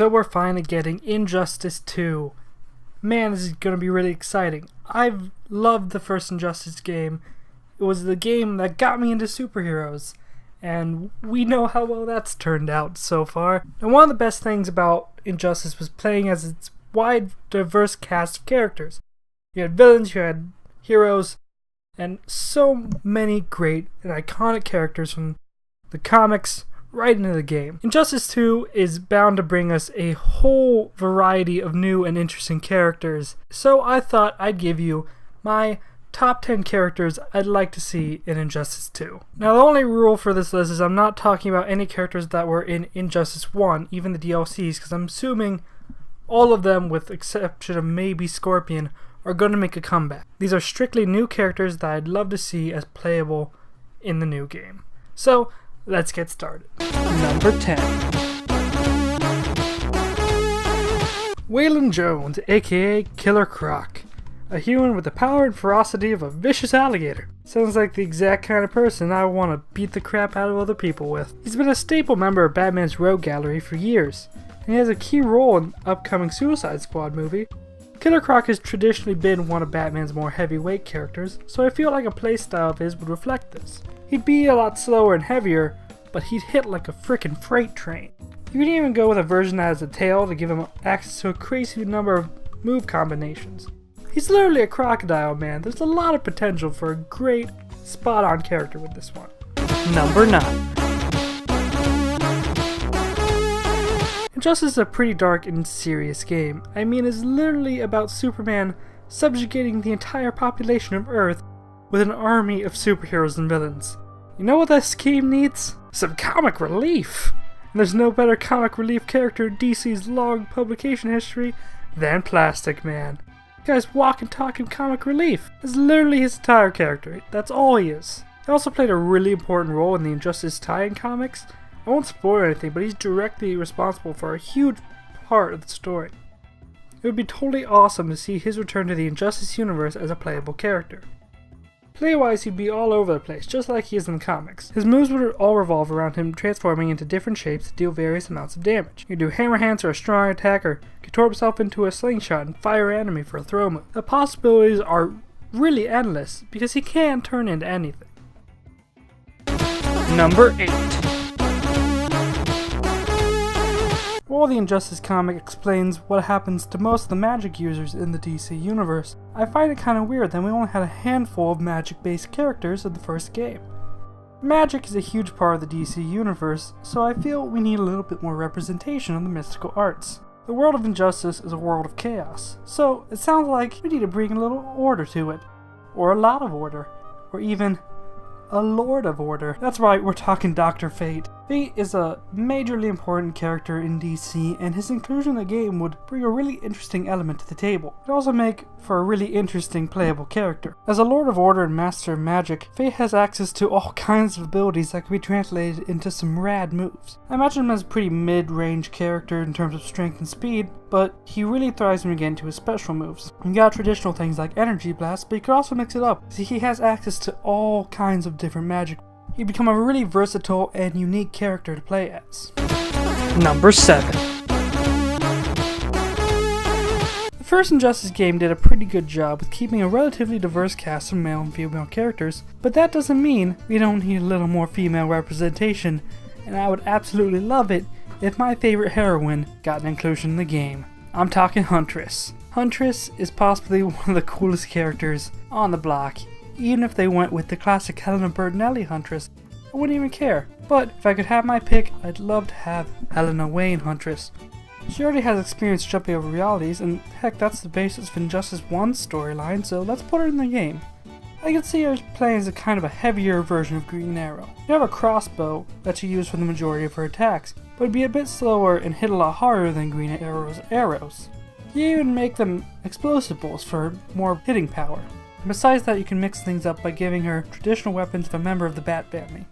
So we're finally getting Injustice 2. Man, this is going to be really exciting. I've loved the first Injustice game. It was the game that got me into superheroes. And we know how well that's turned out so far. And one of the best things about Injustice was playing as its wide, diverse cast of characters. You had villains, you had heroes, and so many great and iconic characters from the comics right into the game. Injustice 2 is bound to bring us a whole variety of new and interesting characters, so I thought I'd give you my top 10 characters I'd like to see in Injustice 2. Now the only rule for this list is I'm not talking about any characters that were in Injustice 1, even the DLCs, because I'm assuming all of them, with exception of maybe Scorpion, are going to make a comeback. These are strictly new characters that I'd love to see as playable in the new game. So, let's get started. Number 10. Waylon Jones, aka Killer Croc. A human with the power and ferocity of a vicious alligator. Sounds like the exact kind of person I want to beat the crap out of other people with. He's been a staple member of Batman's Rogue Gallery for years, and he has a key role in the upcoming Suicide Squad movie. Killer Croc has traditionally been one of Batman's more heavyweight characters, so I feel like a playstyle of his would reflect this. He'd be a lot slower and heavier, but he'd hit like a frickin' freight train. You can even go with a version that has a tail to give him access to a crazy number of move combinations. He's literally a crocodile, man. There's a lot of potential for a great, spot-on character with this one. Number 9. Injustice is a pretty dark and serious game. I mean, it's literally about Superman subjugating the entire population of Earth with an army of superheroes and villains. You know what that scheme needs? Some comic relief! And there's no better comic relief character in DC's long publication history than Plastic Man. The guy's walking, talking comic relief. It's literally his entire character. That's all he is. He also played a really important role in the Injustice tie-in comics. I won't spoil anything, but he's directly responsible for a huge part of the story. It would be totally awesome to see his return to the Injustice universe as a playable character. Play-wise, he'd be all over the place, just like he is in the comics. His moves would all revolve around him transforming into different shapes to deal various amounts of damage. He could do hammer hands or a strong attack, or contort himself into a slingshot and fire an enemy for a throw move. The possibilities are really endless, because he can turn into anything. Number 8. While the Injustice comic explains what happens to most of the magic users in the DC universe, I find it kind of weird that we only had a handful of magic-based characters in the first game. Magic is a huge part of the DC universe, so I feel we need a little bit more representation of the mystical arts. The world of Injustice is a world of chaos, so it sounds like we need to bring a little order to it. Or a lot of order. Or even a Lord of Order. That's right, we're talking Dr. Fate. Fate is a majorly important character in DC, and his inclusion in the game would bring a really interesting element to the table. It would also make for a really interesting playable character. As a Lord of Order and Master of Magic, Fate has access to all kinds of abilities that can be translated into some rad moves. I imagine him as a pretty mid-range character in terms of strength and speed, but he really thrives when you get into his special moves. You got traditional things like Energy Blast, but you could also mix it up. See, he has access to all kinds of different magic. He'd become a really versatile and unique character to play as. Number 7. The first Injustice game did a pretty good job with keeping a relatively diverse cast of male and female characters, but that doesn't mean we don't need a little more female representation, and I would absolutely love it if my favorite heroine got an inclusion in the game. I'm talking Huntress. Huntress is possibly one of the coolest characters on the block. Even if they went with the classic Helena Bertinelli Huntress, I wouldn't even care. But if I could have my pick, I'd love to have Helena Wayne Huntress. She already has experience jumping over realities, and heck, that's the basis of Injustice 1's storyline, so let's put her in the game. I can see her playing as a kind of a heavier version of Green Arrow. You have a crossbow that she used for the majority of her attacks, but it'd be a bit slower and hit a lot harder than Green Arrow's arrows. You even make them explosive bolts for more hitting power. Besides that, you can mix things up by giving her traditional weapons of a member of the Bat family.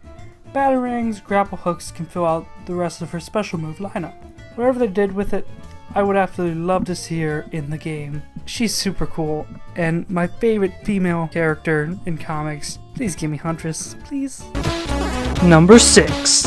Batarangs, grapple hooks can fill out the rest of her special move lineup. Whatever they did with it, I would absolutely love to see her in the game. She's super cool, and my favorite female character in comics. Please give me Huntress, please. Number 6.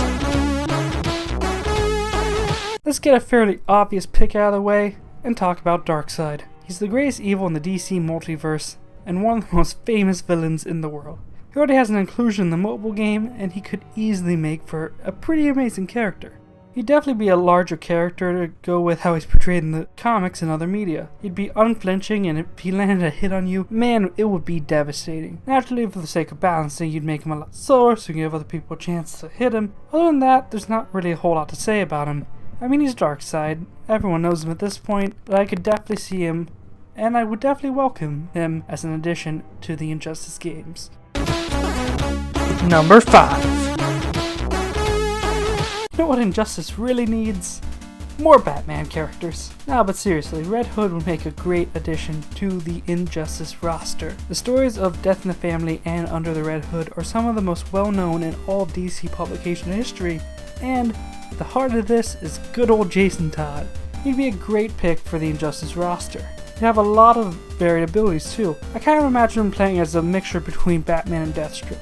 Let's get a fairly obvious pick out of the way and talk about Darkseid. He's the greatest evil in the DC multiverse and one of the most famous villains in the world. He already has an inclusion in the mobile game, and he could easily make for a pretty amazing character. He'd definitely be a larger character to go with how he's portrayed in the comics and other media. He'd be unflinching, and if he landed a hit on you, man, it would be devastating. Naturally, for the sake of balancing, you'd make him a lot slower so you give other people a chance to hit him. Other than that, there's not really a whole lot to say about him. I mean, he's Darkseid. Everyone knows him at this point, but I could definitely see him, and I would definitely welcome him as an addition to the Injustice games. Number 5. You know what Injustice really needs? More Batman characters. Nah, but seriously, Red Hood would make a great addition to the Injustice roster. The stories of Death in the Family and Under the Red Hood are some of the most well-known in all DC publication history, and at the heart of this is good old Jason Todd. He'd be a great pick for the Injustice roster. He'd have a lot of varied abilities too. I kind of imagine him playing as a mixture between Batman and Deathstroke.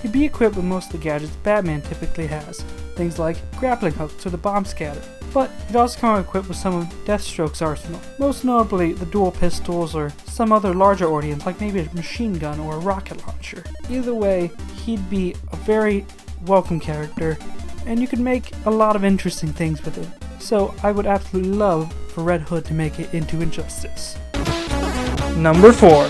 He'd be equipped with most of the gadgets Batman typically has, things like grappling hooks or the bomb scatter, but he'd also come equipped with some of Deathstroke's arsenal, most notably the dual pistols or some other larger ordnance like maybe a machine gun or a rocket launcher. Either way, he'd be a very welcome character, and you could make a lot of interesting things with him. So I would absolutely love for Red Hood to make it into Injustice. Number 4.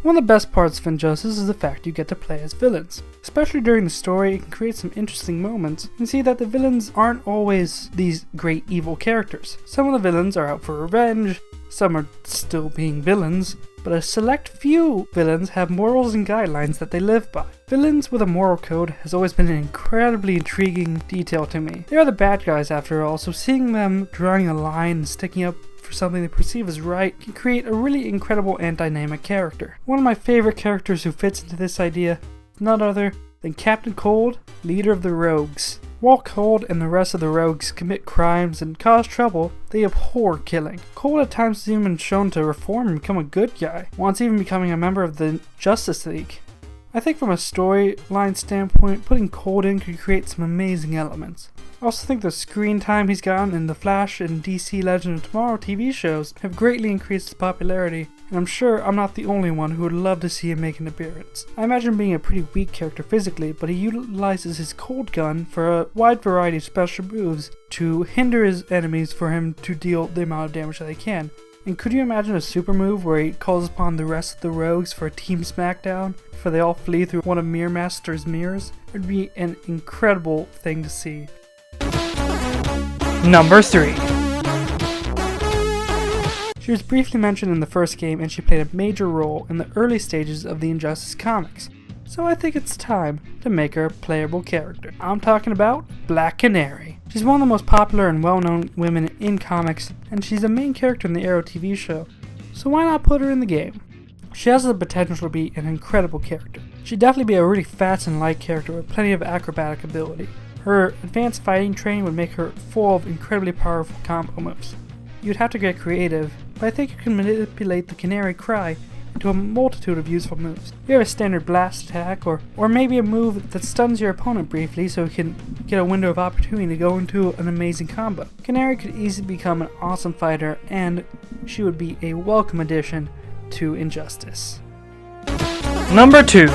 One of the best parts of Injustice is the fact you get to play as villains. Especially during the story, it can create some interesting moments. You can see that the villains aren't always these great evil characters. Some of the villains are out for revenge, some are still being villains, but a select few villains have morals and guidelines that they live by. Villains with a moral code has always been an incredibly intriguing detail to me. They are the bad guys after all, so seeing them drawing a line and sticking up for something they perceive as right can create a really incredible and dynamic character. One of my favorite characters who fits into this idea is none other than Captain Cold, leader of the Rogues. While Cold and the rest of the Rogues commit crimes and cause trouble, they abhor killing. Cold at times is even shown to reform and become a good guy, once even becoming a member of the Justice League. I think from a storyline standpoint, putting Cold in could create some amazing elements. I also think the screen time he's gotten in the Flash and DC Legend of Tomorrow TV shows have greatly increased his popularity, and I'm sure I'm not the only one who would love to see him make an appearance. I imagine him being a pretty weak character physically, but he utilizes his cold gun for a wide variety of special moves to hinder his enemies for him to deal the amount of damage that they can. And could you imagine a super move where he calls upon the rest of the Rogues for a team smackdown, before they all flee through one of Mirror Master's mirrors? It would be an incredible thing to see. Number 3. She was briefly mentioned in the first game, and she played a major role in the early stages of the Injustice comics, so I think it's time to make her a playable character. I'm talking about Black Canary. She's one of the most popular and well-known women in comics, and she's a main character in the Arrow TV show, so why not put her in the game? She has the potential to be an incredible character. She'd definitely be a really fast and light character with plenty of acrobatic ability. Her advanced fighting training would make her full of incredibly powerful combo moves. You'd have to get creative, but I think you can manipulate the Canary cry into a multitude of useful moves. You have a standard blast attack, or maybe a move that stuns your opponent briefly so you can get a window of opportunity to go into an amazing combo. Canary could easily become an awesome fighter, and she would be a welcome addition to Injustice. Number 2.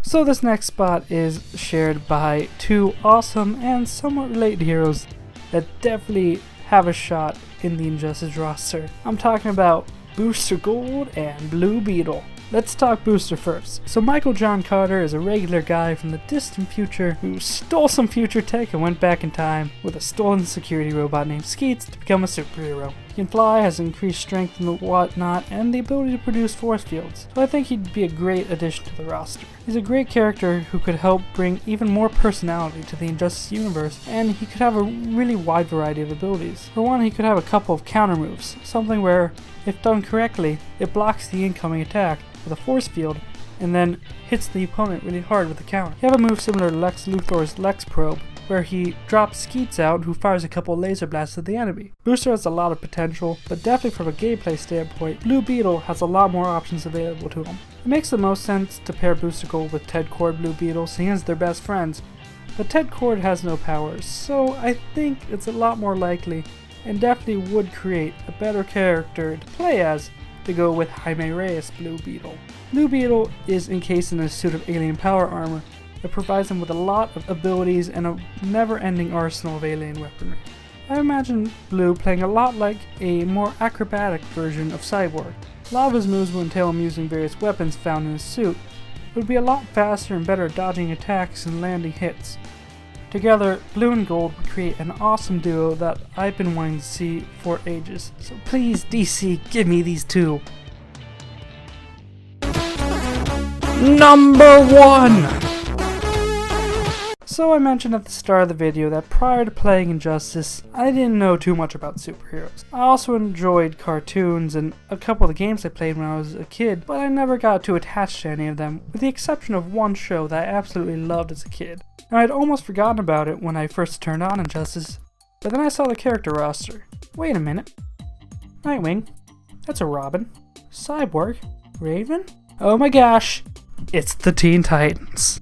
So this next spot is shared by two awesome and somewhat related heroes that definitely have a shot in the Injustice roster. I'm talking about Booster Gold and Blue Beetle. Let's talk Booster first. So Michael John Carter is a regular guy from the distant future who stole some future tech and went back in time with a stolen security robot named Skeets to become a superhero. He can fly, has increased strength and whatnot, and the ability to produce force fields, so I think he'd be a great addition to the roster. He's a great character who could help bring even more personality to the Injustice universe, and he could have a really wide variety of abilities. For one, he could have a couple of counter moves, something where, if done correctly, it blocks the incoming attack with a force field, and then hits the opponent really hard with the counter. You have a move similar to Lex Luthor's Lex Probe, where he drops skeets out who fires a couple laser blasts at the enemy. Booster has a lot of potential, but definitely from a gameplay standpoint, Blue Beetle has a lot more options available to him. It makes the most sense to pair Booster Gold with Ted Core Blue Beetle, seeing as they're best friends, but Ted Core has no powers, so I think it's a lot more likely, and definitely would create a better character to play as, to go with Jaime Reyes Blue Beetle. Blue Beetle is encased in a suit of alien power armor that provides him with a lot of abilities and a never-ending arsenal of alien weaponry. I imagine Blue playing a lot like a more acrobatic version of Cyborg. A lot of his moves will entail him using various weapons found in his suit. It would be a lot faster and better at dodging attacks and landing hits. Together, Blue and Gold would create an awesome duo that I've been wanting to see for ages. So please, DC, give me these two. Number 1! So I mentioned at the start of the video that prior to playing Injustice, I didn't know too much about superheroes. I also enjoyed cartoons and a couple of the games I played when I was a kid, but I never got too attached to any of them, with the exception of one show that I absolutely loved as a kid. And I'd almost forgotten about it when I first turned on Injustice, but then I saw the character roster. Wait a minute. Nightwing? That's a Robin. Cyborg? Raven? Oh my gosh! It's the Teen Titans.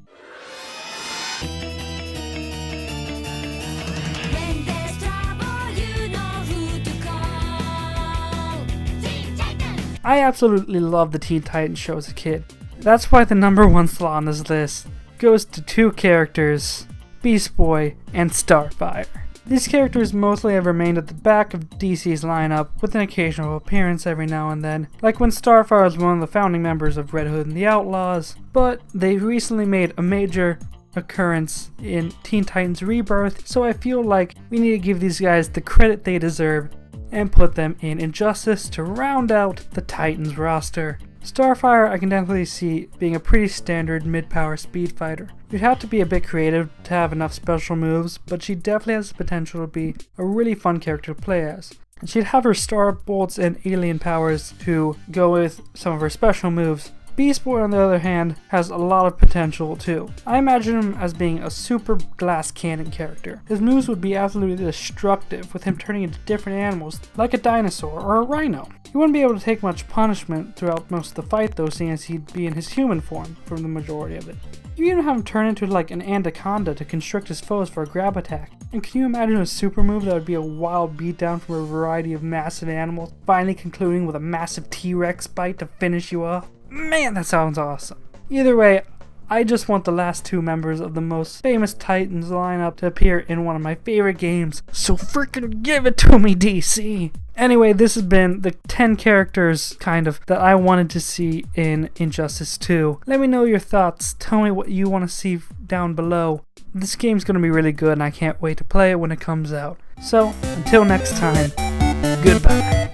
I absolutely loved the Teen Titans show as a kid. That's why the number 1 slot on this list goes to 2 characters, Beast Boy and Starfire. These characters mostly have remained at the back of DC's lineup with an occasional appearance every now and then, like when Starfire was one of the founding members of Red Hood and the Outlaws, but they recently made a major occurrence in Teen Titans Rebirth, so I feel like we need to give these guys the credit they deserve and put them in Injustice to round out the Titans roster. Starfire I can definitely see being a pretty standard mid-power speed fighter. You'd have to be a bit creative to have enough special moves, but she definitely has the potential to be a really fun character to play as. And she'd have her star bolts and alien powers to go with some of her special moves. Beast Boy, on the other hand, has a lot of potential too. I imagine him as being a super glass cannon character. His moves would be absolutely destructive, with him turning into different animals like a dinosaur or a rhino. He wouldn't be able to take much punishment throughout most of the fight though, seeing as he'd be in his human form for the majority of it. You even have him turn into like an anaconda to constrict his foes for a grab attack. And can you imagine a super move that would be a wild beatdown from a variety of massive animals, finally concluding with a massive T-Rex bite to finish you off? Man, that sounds awesome. Either way, I just want the last 2 members of the most famous Titans lineup to appear in one of my favorite games, so freaking give it to me, DC! Anyway, this has been the 10 characters, kind of, that I wanted to see in Injustice 2. Let me know your thoughts, tell me what you want to see down below. This game's gonna be really good and I can't wait to play it when it comes out. So, until next time, goodbye.